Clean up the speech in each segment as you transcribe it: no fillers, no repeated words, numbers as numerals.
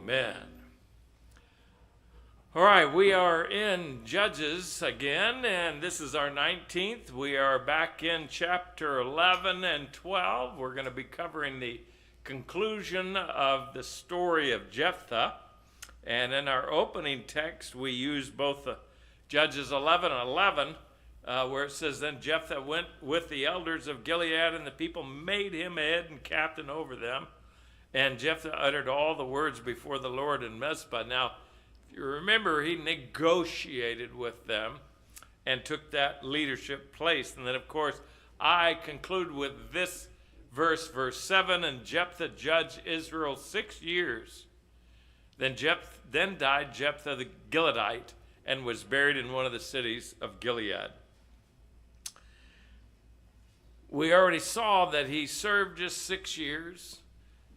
Amen. All right, we are in Judges again, and this is our 19th. We are back in chapter 11 and 12. We're going to be covering the conclusion of the story of Jephthah. And in our opening text, we use both the Judges 11 and 11, where it says, Then Jephthah went with the elders of Gilead, and the people made him head and captain over them. And Jephthah uttered all the words before the Lord in Mizpah. Now, if you remember, he negotiated with them and took that leadership place. And then, of course, I conclude with this verse 7, And Jephthah judged Israel 6 years. Then died Jephthah the Gileadite and was buried in one of the cities of Gilead. We already saw that he served just 6 years.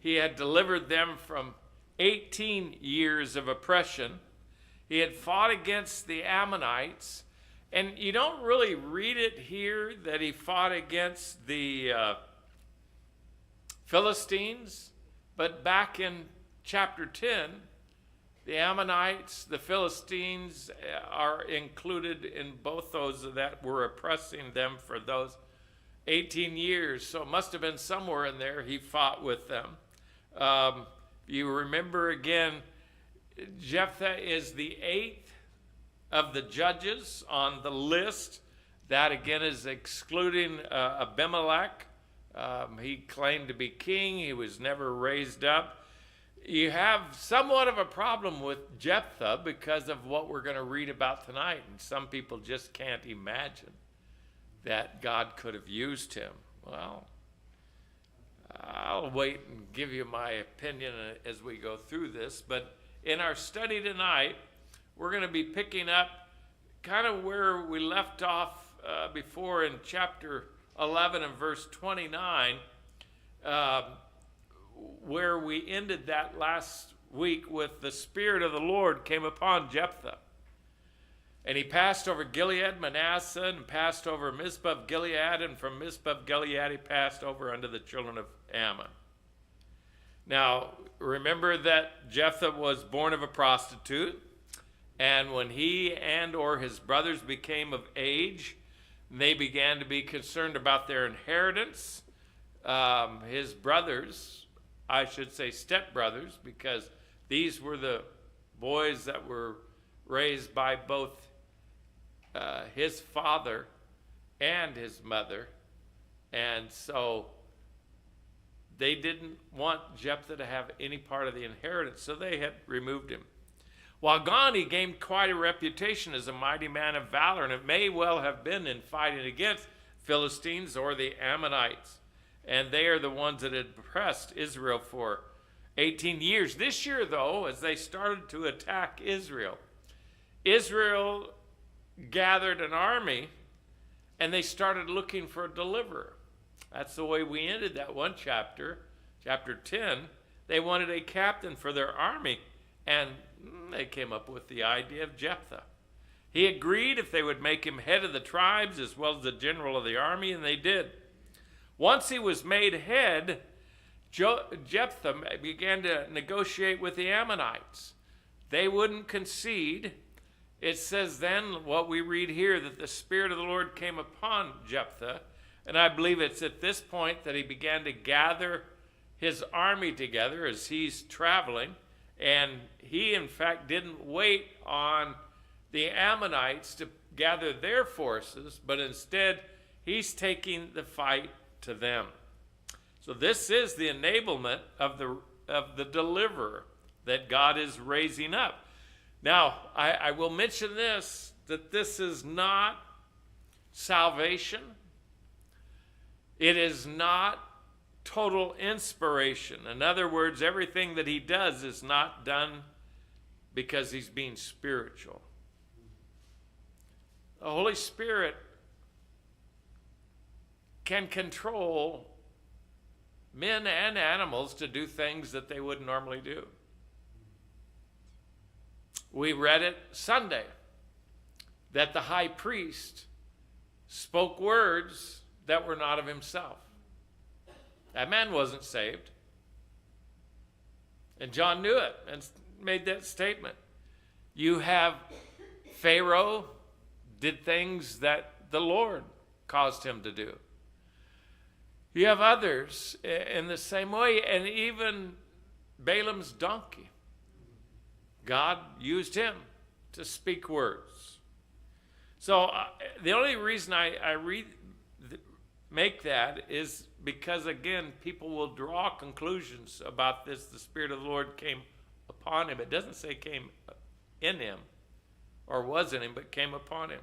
He had delivered them from 18 years of oppression. He had fought against the Ammonites. And you don't really read it here that he fought against the Philistines. But back in chapter 10, the Ammonites, the Philistines are included in both those that were oppressing them for those 18 years. So it must have been somewhere in there he fought with them. You remember again, Jephthah is the 8th of the judges on the list. That again is excluding Abimelech. He claimed to be king. He was never raised up. You have somewhat of a problem with Jephthah because of what we're going to read about tonight. And some people just can't imagine that God could have used him. Well, I'll wait and give you my opinion as we go through this. But in our study tonight, we're going to be picking up kind of where we left off before in chapter 11 and verse 29, where we ended that last week with the Spirit of the Lord came upon Jephthah. And he passed over Gilead, Manasseh, and passed over Mizpah of Gilead, and from Mizpah of Gilead he passed over unto the children of Ammon. Now, remember that Jephthah was born of a prostitute, and when he and or his brothers became of age, they began to be concerned about their inheritance. His brothers, I should say stepbrothers, because these were the boys that were raised by both his father and his mother, and so they didn't want Jephthah to have any part of the inheritance, so they had removed him. While gone, he gained quite a reputation as a mighty man of valor, and it may well have been in fighting against Philistines or the Ammonites, and they are the ones that had oppressed Israel for 18 years. This year, though, as they started to attack Israel gathered an army, and they started looking for a deliverer. That's the way we ended that one chapter, chapter 10. They wanted a captain for their army, and they came up with the idea of Jephthah. He agreed if they would make him head of the tribes as well as the general of the army, and they did. Once he was made head, Jephthah began to negotiate with the Ammonites. They wouldn't concede. It says then, what we read here, that the Spirit of the Lord came upon Jephthah, and I believe it's at this point that he began to gather his army together as he's traveling, and he, in fact, didn't wait on the Ammonites to gather their forces, but instead, he's taking the fight to them. So this is the enablement of the deliverer that God is raising up. Now, I will mention this, that this is not salvation. It is not total inspiration. In other words, everything that he does is not done because he's being spiritual. The Holy Spirit can control men and animals to do things that they wouldn't normally do. We read it Sunday, that the high priest spoke words that were not of himself. That man wasn't saved. And John knew it and made that statement. You have Pharaoh did things that the Lord caused him to do. You have others in the same way, and even Balaam's donkey. God used him to speak words. So the only reason I make that is because, again, people will draw conclusions about this. The Spirit of the Lord came upon him. It doesn't say came in him or was in him, but came upon him.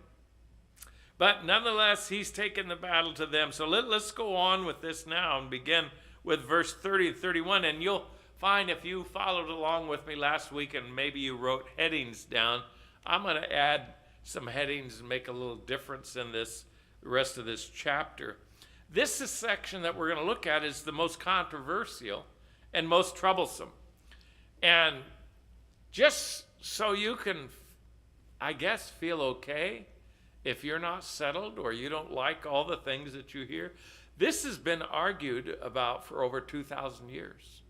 But nonetheless, he's taken the battle to them. So let's go on with this now and begin with verse 30 and 31. And you'll find, if you followed along with me last week and maybe you wrote headings down, I'm going to add some headings and make a little difference in this, the rest of this chapter. This is section that we're going to look at is the most controversial and most troublesome. And just so you can, I guess, feel okay if you're not settled or you don't like all the things that you hear, this has been argued about for over 2,000 years.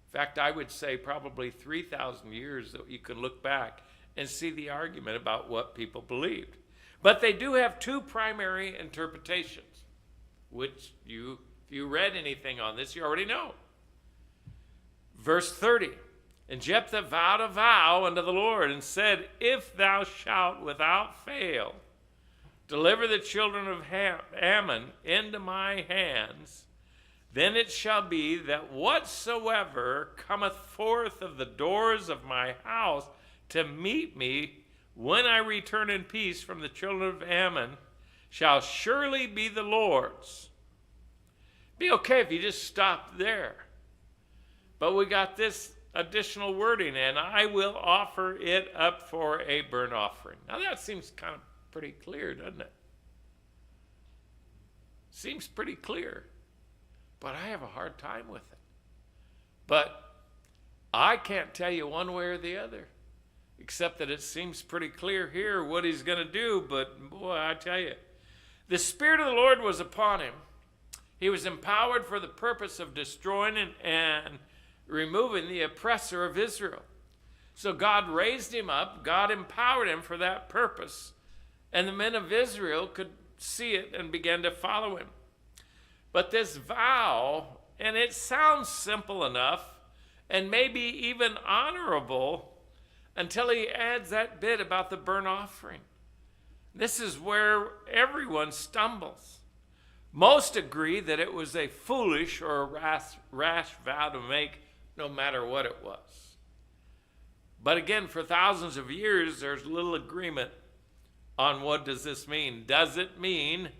In fact, I would say probably 3,000 years that you can look back and see the argument about what people believed. But they do have two primary interpretations, which if you read anything on this, you already know. Verse 30, and Jephthah vowed a vow unto the Lord and said, if thou shalt without fail deliver the children of Ammon into my hands, then it shall be that whatsoever cometh forth of the doors of my house to meet me when I return in peace from the children of Ammon shall surely be the Lord's. Be okay if you just stop there. But we got this additional wording, and I will offer it up for a burnt offering. Now that seems kind of pretty clear, doesn't it? Seems pretty clear. But I have a hard time with it. But I can't tell you one way or the other, except that it seems pretty clear here what he's going to do. But boy, I tell you, the Spirit of the Lord was upon him. He was empowered for the purpose of destroying and removing the oppressor of Israel. So God raised him up. God empowered him for that purpose. And the men of Israel could see it and began to follow him. But this vow, and it sounds simple enough and maybe even honorable until he adds that bit about the burnt offering. This is where everyone stumbles. Most agree that it was a foolish or a rash vow to make, no matter what it was. But again, for thousands of years, there's little agreement on what does this mean. Does it mean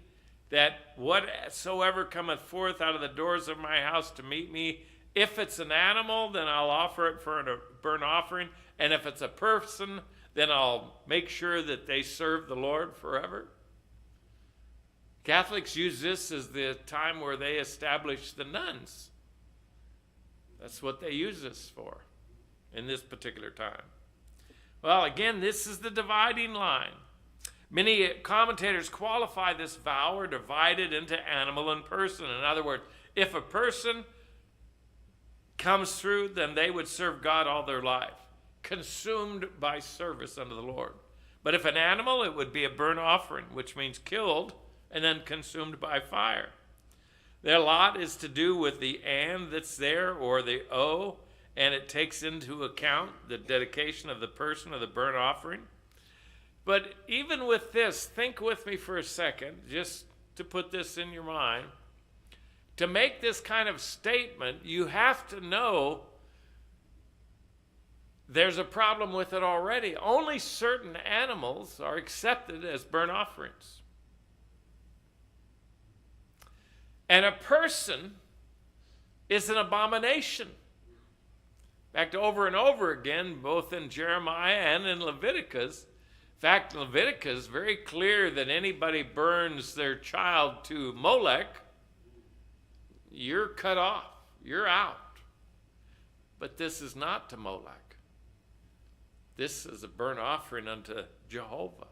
that whatsoever cometh forth out of the doors of my house to meet me, if it's an animal, then I'll offer it for a burnt offering, and if it's a person, then I'll make sure that they serve the Lord forever? Catholics use this as the time where they established the nuns. That's what they use this for in this particular time. Well, again, this is the dividing line. Many commentators qualify this vow or divide it into animal and person. In other words, if a person comes through, then they would serve God all their life, consumed by service unto the Lord. But if an animal, it would be a burnt offering, which means killed and then consumed by fire. Their lot is to do with the and that's there, or the o, and it takes into account the dedication of the person of the burnt offering. But even with this, think with me for a second, just to put this in your mind. To make this kind of statement, you have to know there's a problem with it already. Only certain animals are accepted as burnt offerings. And a person is an abomination. In fact, over and over again, both in Jeremiah and in Leviticus. In fact, Leviticus is very clear that anybody burns their child to Molech, you're cut off, you're out. But this is not to Molech. This is a burnt offering unto Jehovah.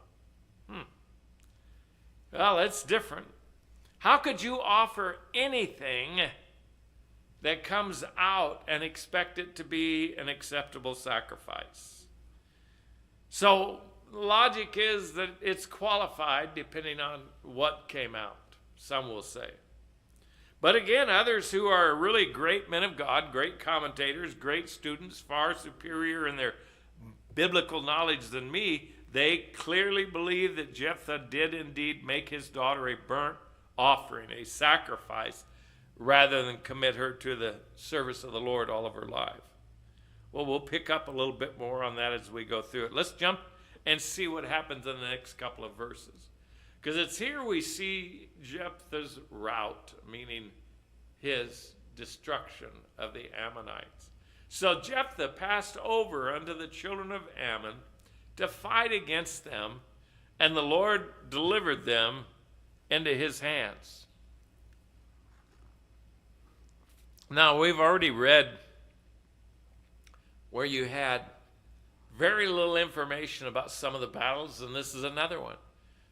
Well, it's different. How could you offer anything that comes out and expect it to be an acceptable sacrifice. So logic is that it's qualified depending on what came out, some will say. But again, others who are really great men of God, great commentators, great students, far superior in their biblical knowledge than me, they clearly believe that Jephthah did indeed make his daughter a burnt offering, a sacrifice, rather than commit her to the service of the Lord all of her life. Well, we'll pick up a little bit more on that as we go through it. Let's jump and see what happens in the next couple of verses. Because it's here we see Jephthah's rout, meaning his destruction of the Ammonites. So Jephthah passed over unto the children of Ammon to fight against them, and the Lord delivered them into his hands. Now, we've already read where you had very little information about some of the battles, and this is another one.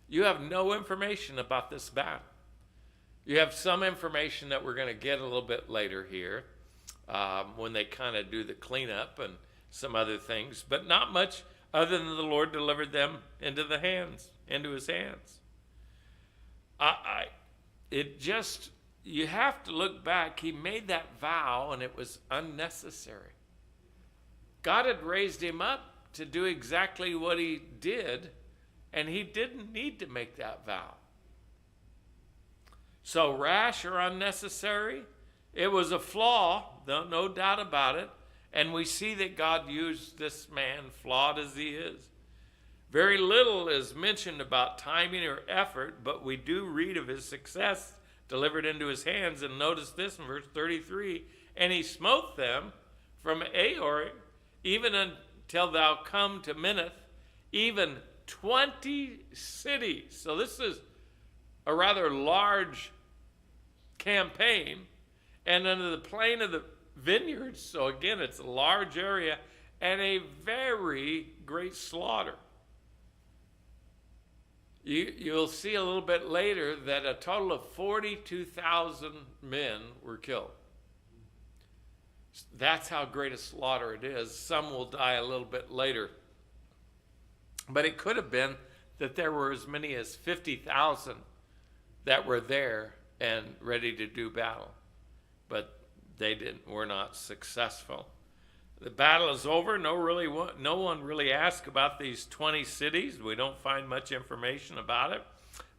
You have no information about this battle. You have some information that we're going to get a little bit later here when they kind of do the cleanup and some other things, but not much other than the Lord delivered them into his hands. You have to look back. He made that vow, and it was unnecessary. God had raised him up to do exactly what he did, and he didn't need to make that vow. So rash or unnecessary, it was a flaw, no doubt about it, and we see that God used this man, flawed as he is. Very little is mentioned about timing or effort, but we do read of his success delivered into his hands, and notice this in verse 33, and he smote them from Aor even until thou come to Minnith, even 20 cities. So this is a rather large campaign, and under the plain of the vineyards, so again it's a large area and a very great slaughter. You'll see a little bit later that a total of 42,000 men were killed. That's how great a slaughter it is. Some will die a little bit later. But it could have been that there were as many as 50,000 that were there and ready to do battle. But were not successful. The battle is over. No one really asked about these 20 cities. We don't find much information about it.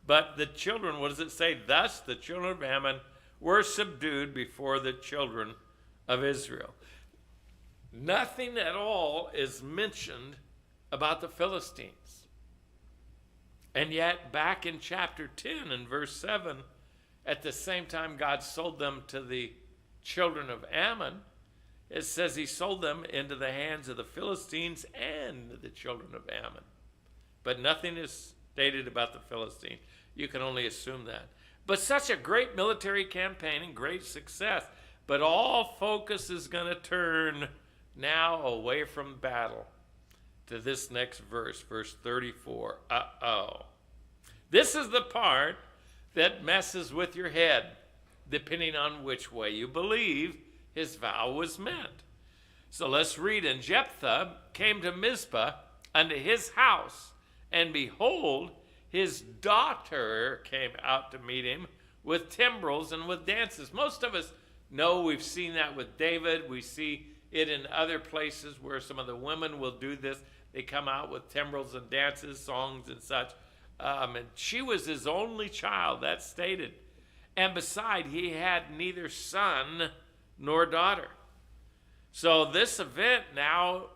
But the children, what does it say? Thus the children of Ammon were subdued before the children of Israel. Nothing at all is mentioned about the Philistines. And yet back in chapter 10 and verse 7, at the same time God sold them to the children of Ammon, it says he sold them into the hands of the Philistines and the children of Ammon. But nothing is stated about the Philistines. You can only assume that. But such a great military campaign and great success. But all focus is going to turn now away from battle to this next verse, verse 34. This is the part that messes with your head, depending on which way you believe his vow was meant. So let's read. And Jephthah came to Mizpah unto his house, and behold, his daughter came out to meet him with timbrels and with dances. Most of us know, we've seen that with David. We see it in other places where some of the women will do this. They come out with timbrels and dances, songs and such. And she was his only child, that's stated. And beside, he had neither son nor daughter. So this event now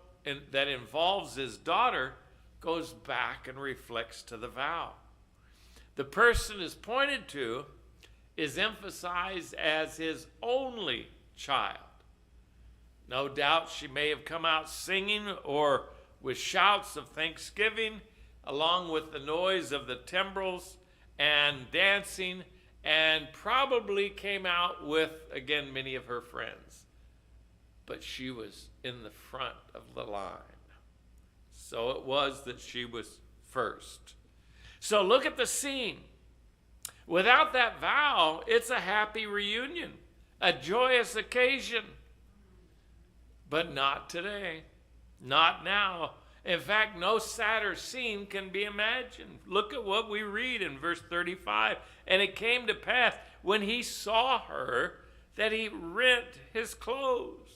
that involves his daughter goes back and reflects to the vow. The person is pointed to is emphasized as his only child. No doubt she may have come out singing or with shouts of thanksgiving, along with the noise of the timbrels and dancing, and probably came out with, again, many of her friends. But she was in the front of the line. So it was that she was first. So look at the scene. Without that vow, it's a happy reunion. a joyous occasion. But not today, not now. In fact, no sadder scene can be imagined. Look at what we read in verse 35. And it came to pass when he saw her that he rent his clothes.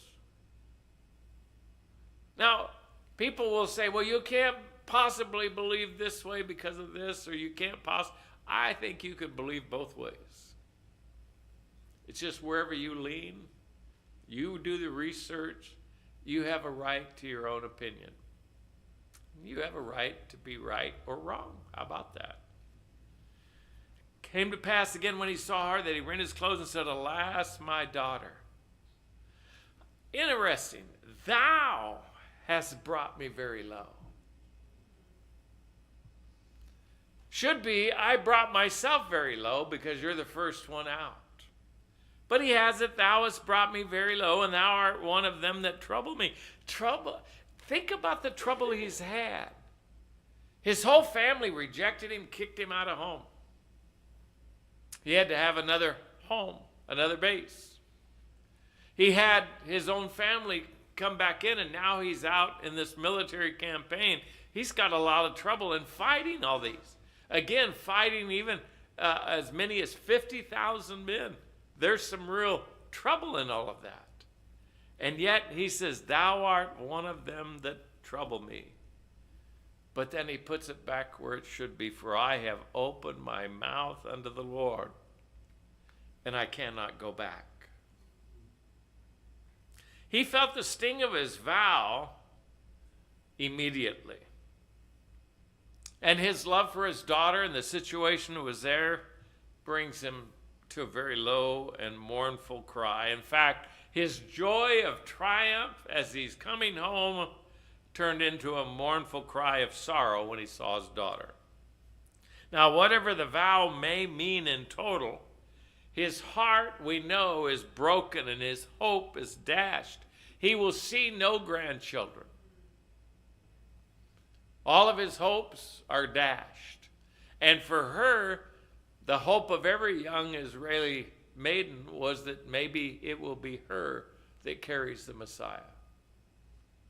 Now, people will say, well, you can't possibly believe this way because of this, or you can't possibly. I think you could believe both ways. It's just wherever you lean, you do the research, you have a right to your own opinion. You have a right to be right or wrong. How about that? Came to pass again when he saw her that he rent his clothes and said, alas, my daughter. Interesting. Thou hast brought me very low. Should be, I brought myself very low because you're the first one out. But he has it, thou hast brought me very low, and thou art one of them that trouble me. Trouble. Think about the trouble he's had. His whole family rejected him, kicked him out of home. He had to have another home, another base. He had his own family come back in, and now he's out in this military campaign. He's got a lot of trouble in fighting all these. Again, fighting even as many as 50,000 men. There's some real trouble in all of that. And yet he says, thou art one of them that trouble me. But then he puts it back where it should be, for I have opened my mouth unto the Lord, and I cannot go back. He felt the sting of his vow immediately. And his love for his daughter and the situation that was there brings him to a very low and mournful cry. In fact, his joy of triumph as he's coming home turned into a mournful cry of sorrow when he saw his daughter. Now, whatever the vow may mean in total, his heart, we know, is broken and his hope is dashed. He will see no grandchildren. All of his hopes are dashed. And for her, the hope of every young Israeli maiden was that maybe it will be her that carries the Messiah.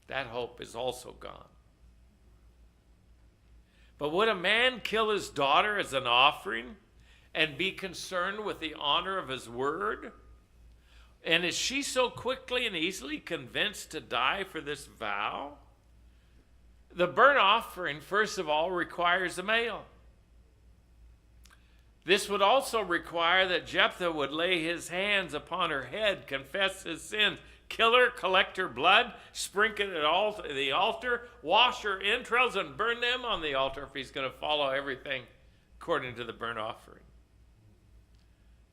That hope is also gone. But would a man kill his daughter as an offering and be concerned with the honor of his word? And is she so quickly and easily convinced to die for this vow? The burnt offering, first of all, requires a male. This would also require that Jephthah would lay his hands upon her head, confess his sins, kill her, collect her blood, sprinkle it at the altar, wash her entrails, and burn them on the altar if he's going to follow everything according to the burnt offering.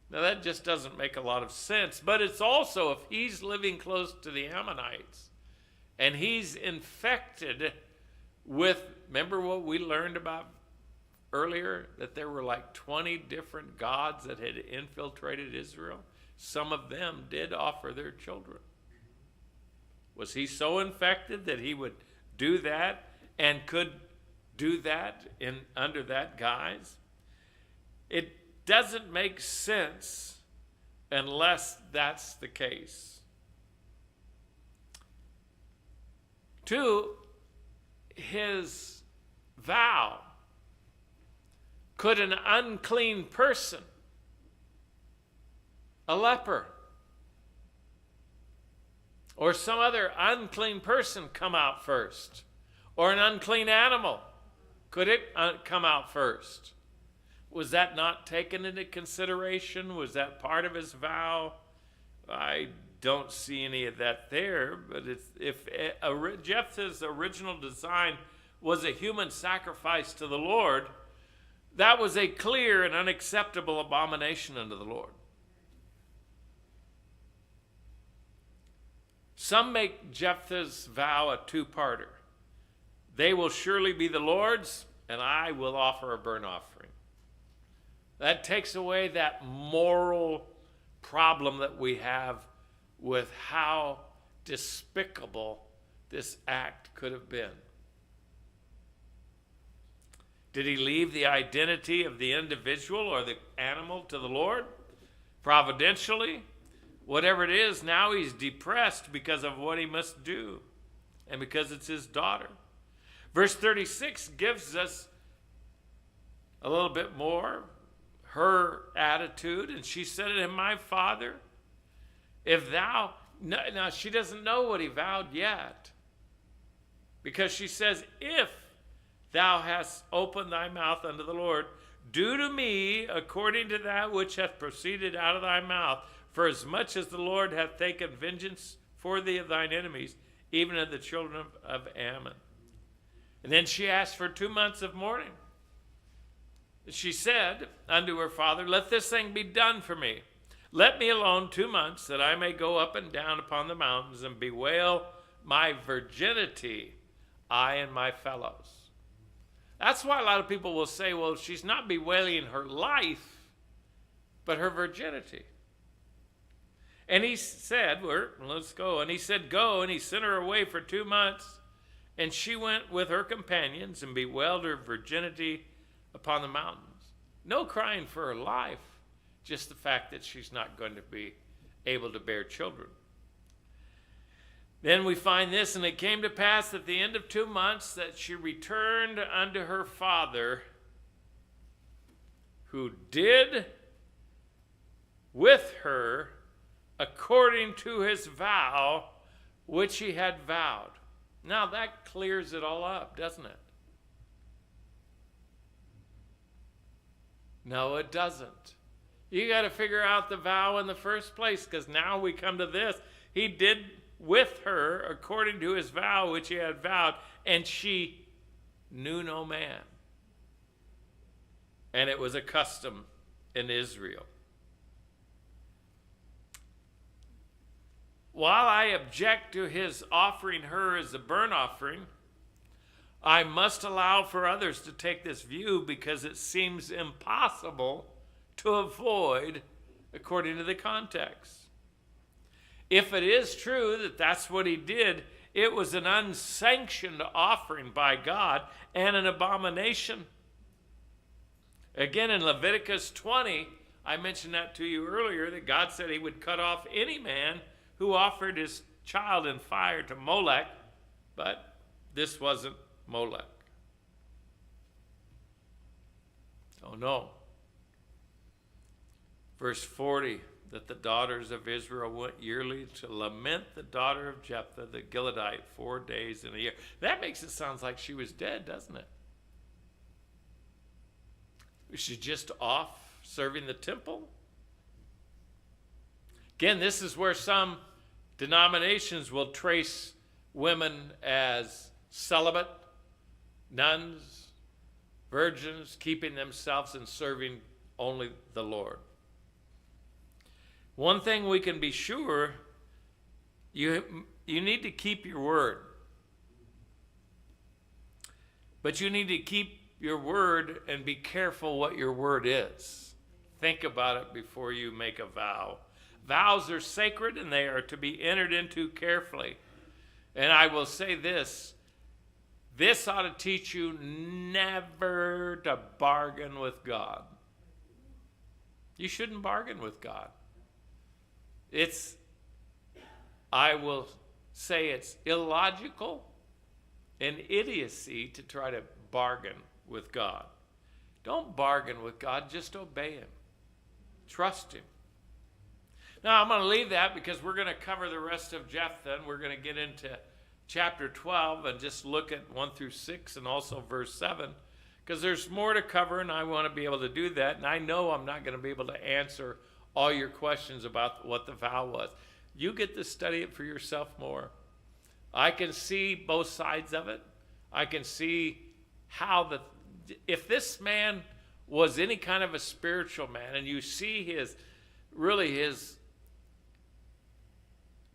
Now that just doesn't make a lot of sense, but it's also if he's living close to the Ammonites and he's infected with, remember what we learned about earlier, that there were like 20 different gods that had infiltrated Israel? Some of them did offer their children. Was he so infected that he would do that and could do that under that guise? It doesn't make sense unless that's the case. 2, his vow. Could an unclean person, a leper, or some other unclean person come out first? Or an unclean animal, could it come out first? Was that not taken into consideration? Was that part of his vow? I don't see any of that there, but if Jephthah's original design was a human sacrifice to the Lord, that was a clear and unacceptable abomination unto the Lord. Some make Jephthah's vow a two-parter. They will surely be the Lord's, and I will offer a burnt offering. That takes away that moral problem that we have with how despicable this act could have been. Did he leave the identity of the individual or the animal to the Lord? Providentially? whatever it is, now he's depressed because of what he must do and because it's his daughter. Verse 36 gives us a little bit more her attitude, and she said to him, my father, if thou, now she doesn't know what he vowed yet, because she says, if thou hast opened thy mouth unto the Lord, do to me according to that which hath proceeded out of thy mouth, for as much as the Lord hath taken vengeance for thee of thine enemies, even of the children of Ammon. And then she asked for 2 months of mourning. She said unto her father, let this thing be done for me. Let me alone 2 months, that I may go up and down upon the mountains and bewail my virginity, I and my fellows. That's why a lot of people will say, well, she's not bewailing her life, but her virginity. And he said, well, let's go. And he said, go. And he sent her away for 2 months. And she went with her companions and bewailed her virginity upon the mountains. No crying for her life, just the fact that she's not going to be able to bear children. Then we find this, and it came to pass at the end of 2 months that she returned unto her father, who did with her according to his vow, which he had vowed. Now that clears it all up, doesn't it? No, it doesn't. You got to figure out the vow in the first place, because now we come to this. He did with her according to his vow which he had vowed, and she knew no man. And it was a custom in Israel. While I object to his offering her as a burnt offering, I must allow for others to take this view, because it seems impossible to avoid according to the context. If it is true that that's what he did, it was an unsanctioned offering by God and an abomination. Again, in Leviticus 20, I mentioned that to you earlier, that God said he would cut off any man who offered his child in fire to Molech, but this wasn't Molech. Oh no. Verse 40, that the daughters of Israel went yearly to lament the daughter of Jephthah the Gileadite 4 days in a year. That makes it sound like she was dead, doesn't it? Was she just off serving the temple? Again, this is where some denominations will trace women as celibate, nuns, virgins, keeping themselves and serving only the Lord. One thing we can be sure, you need to keep your word. But you need to keep your word and be careful what your word is. Think about it before you make a vow. Vows are sacred, and they are to be entered into carefully. And I will say this ought to teach you never to bargain with God. You shouldn't bargain with God. I will say it's illogical and idiocy to try to bargain with God. Don't bargain with God, just obey him. Trust him. Now, I'm going to leave that because we're going to cover the rest of Jephthah, and we're going to get into chapter 12 and just look at 1 through 6 and also verse 7, because there's more to cover, and I want to be able to do that. And I know I'm not going to be able to answer all your questions about what the vow was. You get to study it for yourself more. I can see both sides of it. I can see how if this man was any kind of a spiritual man, and you see his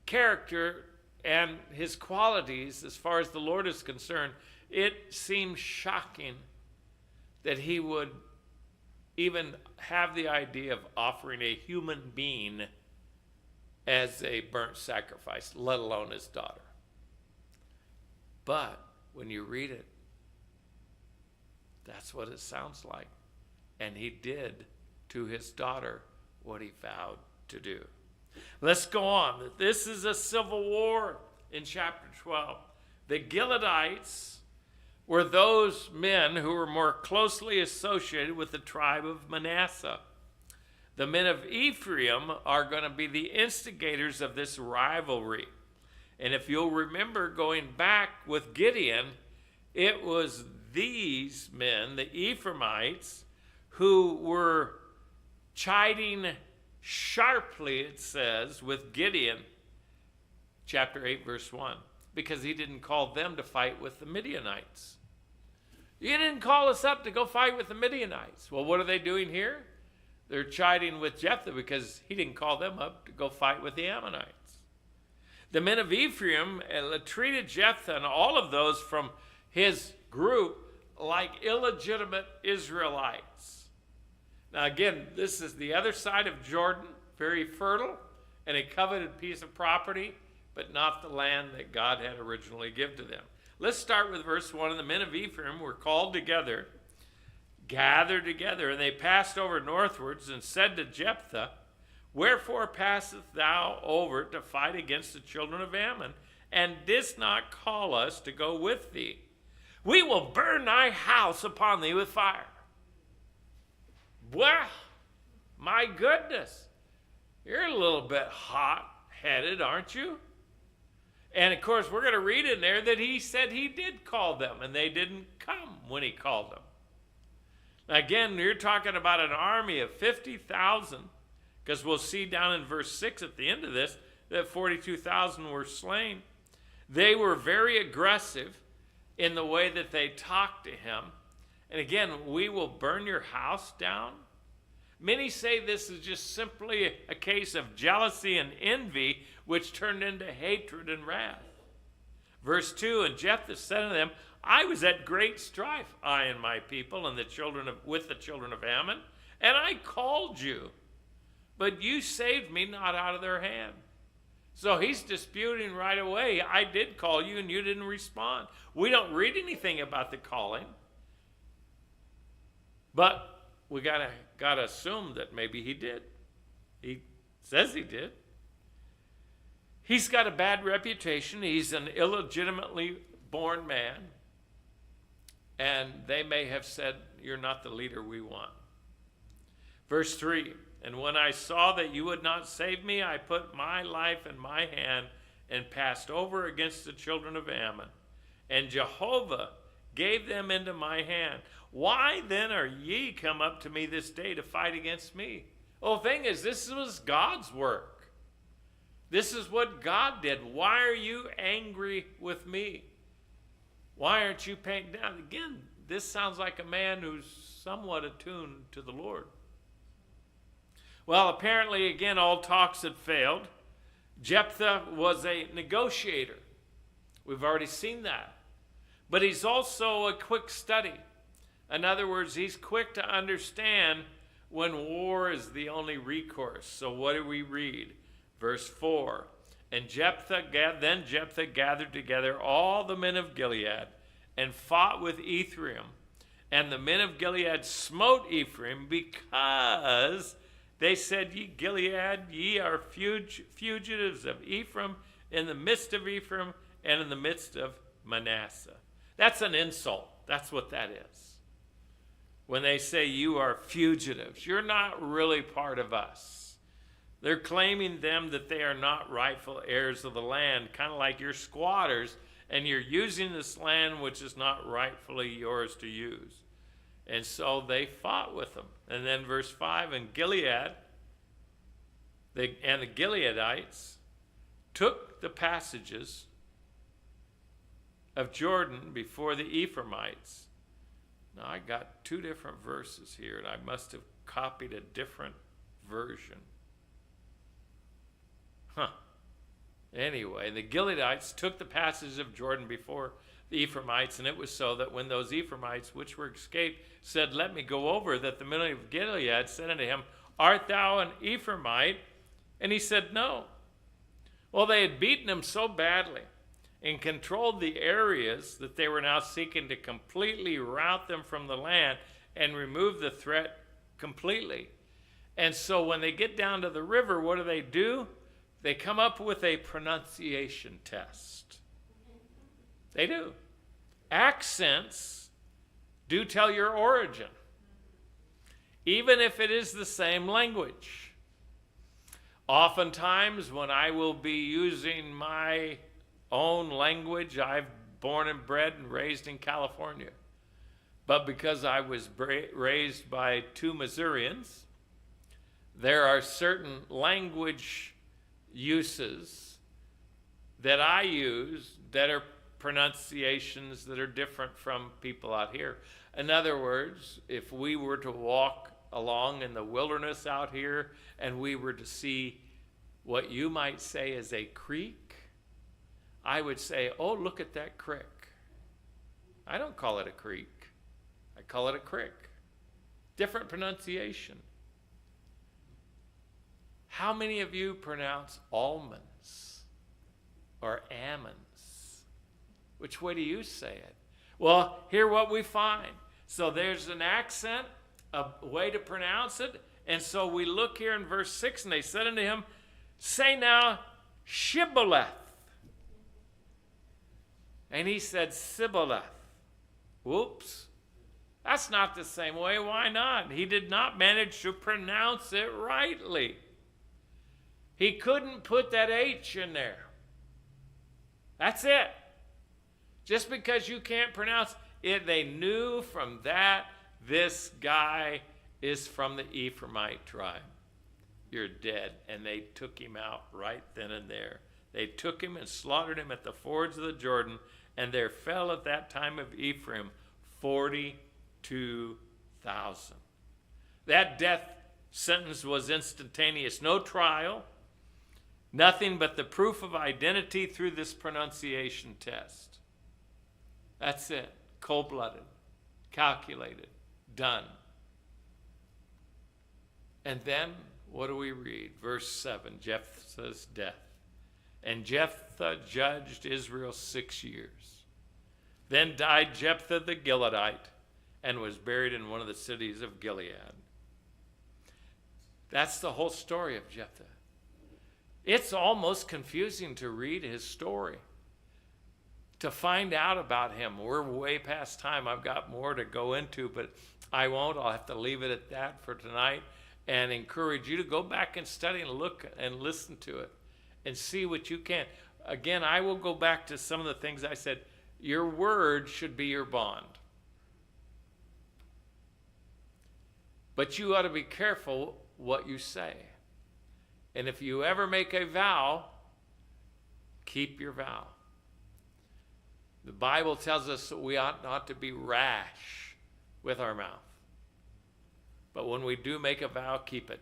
character and his qualities as far as the Lord is concerned, it seems shocking that he would even have the idea of offering a human being as a burnt sacrifice, let alone his daughter. But when you read it, that's what it sounds like. And he did to his daughter what he vowed to do. Let's go on. This is a civil war in chapter 12. The Gileadites were those men who were more closely associated with the tribe of Manasseh. The men of Ephraim are going to be the instigators of this rivalry. And if you'll remember going back with Gideon, it was these men, the Ephraimites, who were chiding sharply, it says, with Gideon, chapter 8, verse 1, because he didn't call them to fight with the Midianites. You didn't call us up to go fight with the Midianites. Well, what are they doing here? They're chiding with Jephthah because he didn't call them up to go fight with the Ammonites. The men of Ephraim treated Jephthah and all of those from his group like illegitimate Israelites. Now again, this is the other side of Jordan, very fertile, and a coveted piece of property, but not the land that God had originally given to them. Let's start with verse 1. And the men of Ephraim were called together, gathered together, and they passed over northwards and said to Jephthah, wherefore passest thou over to fight against the children of Ammon, and didst not call us to go with thee? We will burn thy house upon thee with fire. Well, my goodness, you're a little bit hot-headed, aren't you? And of course, we're going to read in there that he said he did call them, and they didn't come when he called them. Again, you're talking about an army of 50,000, because we'll see down in verse 6 at the end of this that 42,000 were slain. They were very aggressive in the way that they talked to him. And again, we will burn your house down. Many say this is just simply a case of jealousy and envy, which turned into hatred and wrath. Verse 2, and Jephthah said unto them, I was at great strife, I and my people, and with the children of Ammon, and I called you, but you saved me not out of their hand. So he's disputing right away. I did call you, and you didn't respond. We don't read anything about the calling, but we gotta assume that maybe he did. He says he did. He's got a bad reputation. He's an illegitimately born man. And they may have said, you're not the leader we want. Verse 3, and when I saw that you would not save me, I put my life in my hand and passed over against the children of Ammon. And Jehovah gave them into my hand. Why then are ye come up to me this day to fight against me? Well, the thing is, this was God's work. This is what God did. Why are you angry with me? Why aren't you paying down? Again, this sounds like a man who's somewhat attuned to the Lord. Well, apparently, again, all talks had failed. Jephthah was a negotiator. We've already seen that. But he's also a quick study. In other words, he's quick to understand when war is the only recourse. So what do we read? Verse 4, and Jephthah gathered together all the men of Gilead and fought with Ephraim. And the men of Gilead smote Ephraim because they said, Ye Gilead, ye are fugitives of Ephraim, in the midst of Ephraim and in the midst of Manasseh. That's an insult. That's what that is. When they say you are fugitives, you're not really part of us. They're claiming them that they are not rightful heirs of the land, kind of like you're squatters, and you're using this land which is not rightfully yours to use. And so they fought with them. And then verse 5, and Gilead, the Gileadites took the passages of Jordan before the Ephraimites. Now I got two different verses here, and I must have copied a different version. Anyway, the Gileadites took the passages of Jordan before the Ephraimites, and it was so that when those Ephraimites which were escaped said, Let me go over, that the men of Gilead said unto him, Art thou an Ephraimite? And he said, No. Well, they had beaten him so badly and controlled the areas that they were now seeking to completely rout them from the land and remove the threat completely. And so when they get down to the river, what do? they come up with a pronunciation test. They do. Accents do tell your origin, even if it is the same language. Oftentimes, when I will be using my own language, I've born and bred and raised in California. But because I was raised by two Missourians, there are certain language uses that I use that are pronunciations that are different from people out here. In other words, if we were to walk along in the wilderness out here and we were to see what you might say is a creek, I would say, oh, look at that creek. I don't call it a creek. I call it a crick. Different pronunciation. How many of you pronounce almonds or almonds? Which way do you say it? Well, here what we find. So there's an accent, a way to pronounce it. And so we look here in verse 6, and they said unto him, say now, Shibboleth. And he said, Sibboleth. Whoops. That's not the same way. Why not? He did not manage to pronounce it rightly. He couldn't put that H in there. That's it. Just because you can't pronounce it, they knew from that this guy is from the Ephraimite tribe. You're dead. And they took him out right then and there. They took him and slaughtered him at the fords of the Jordan, and there fell at that time of Ephraim 42,000. That death sentence was instantaneous. No trial, nothing but the proof of identity through this pronunciation test. That's it. Cold-blooded, calculated, done. And then, what do we read? Verse 7, Jephthah's death. And Jephthah judged Israel 6 years. Then died Jephthah the Gileadite and was buried in one of the cities of Gilead. That's the whole story of Jephthah. It's almost confusing to read his story, to find out about him. We're way past time. I've got more to go into, but I won't. I'll have to leave it at that for tonight and encourage you to go back and study and look and listen to it and see what you can. Again, I will go back to some of the things I said. Your word should be your bond. But you ought to be careful what you say. And if you ever make a vow, keep your vow. The Bible tells us that we ought not to be rash with our mouth. But when we do make a vow, keep it.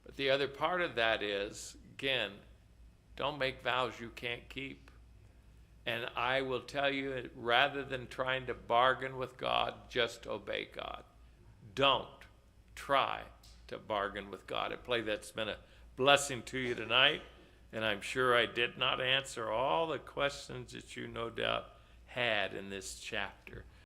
But the other part of that is, again, don't make vows you can't keep. And I will tell you, rather than trying to bargain with God, just obey God. Don't try to bargain with God. I pray that's been a blessing to you tonight. And I'm sure I did not answer all the questions that you no doubt had in this chapter.